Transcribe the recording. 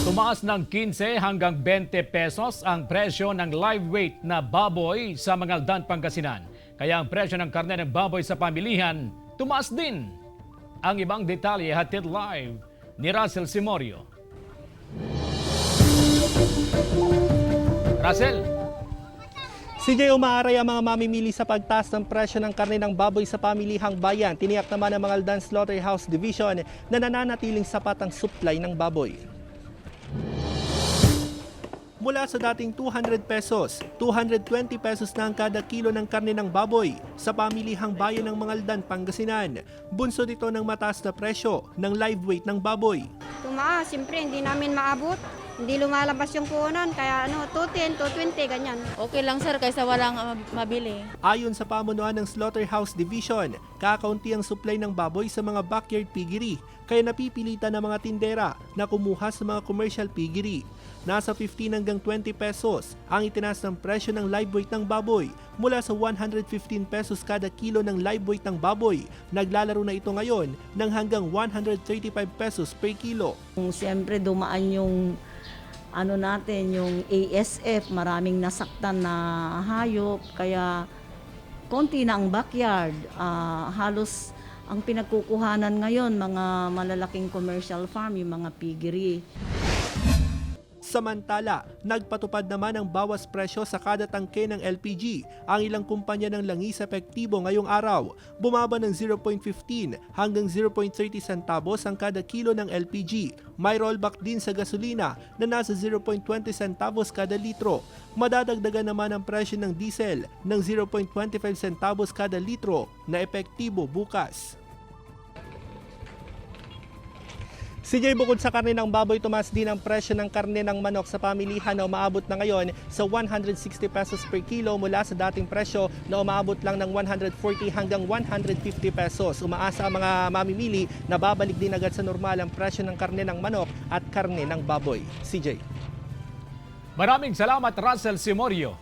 Tumaas ng 15 hanggang 20 pesos ang presyo ng live weight na baboy sa Mangaldan, Pangasinan. Kaya ang presyo ng karne ng baboy sa pamilihan tumaas din. Ang ibang detalye hatid live ni Russell Simorio. Russell. CJ, umaaray ang mga mamimili sa pagtaas ng presyo ng karne ng baboy sa pamilihang bayan. Tiniyak naman ng Mangaldan Slaughterhouse Division na nananatiling sapat ang supply ng baboy. Mula sa dating 200 pesos, 220 pesos na ang kada kilo ng karne ng baboy sa pamilihang bayan ng Mangaldan, Pangasinan. Bunsod ito ng mataas na presyo ng live weight ng baboy. Tumaas, siyempre hindi namin maabot. Hindi lumalabas yung puhunan, kaya 210, 220, ganyan. Okay lang sir, kaysa walang mabili. Ayon sa pamunuan ng Slaughterhouse Division, kakaunti ang supply ng baboy sa mga backyard piggery, kaya napipilitan ng mga tindera na kumuha sa mga commercial piggery. Nasa 15 hanggang 20 pesos ang itinaas ng presyo ng live weight ng baboy mula sa 115 pesos kada kilo ng live weight ng baboy. Naglalaro na ito ngayon ng hanggang 135 pesos per kilo. Siyempre dumaan yung yung ASF, maraming nasaktan na hayop, kaya konti na ang backyard. Halos ang pinagkukuhanan ngayon, mga malalaking commercial farm, yung mga piggery. Samantala, nagpatupad naman ng bawas presyo sa kada tangke ng LPG ang ilang kumpanya ng langis epektibo ngayong araw. Bumaba ng 0.15 hanggang 0.30 centavos ang kada kilo ng LPG. May rollback din sa gasolina na nasa 0.20 centavos kada litro. Madadagdagan naman ang presyo ng diesel ng 0.25 centavos kada litro na epektibo bukas. CJ, bukod sa karne ng baboy, tumaas din ang presyo ng karne ng manok sa pamilihan na umaabot na ngayon sa 160 pesos per kilo mula sa dating presyo na umaabot lang ng 140 hanggang 150 pesos. Umaasa ang mga mamimili na babalik din agad sa normal ang presyo ng karne ng manok at karne ng baboy. CJ. Maraming salamat, Russell Simorio.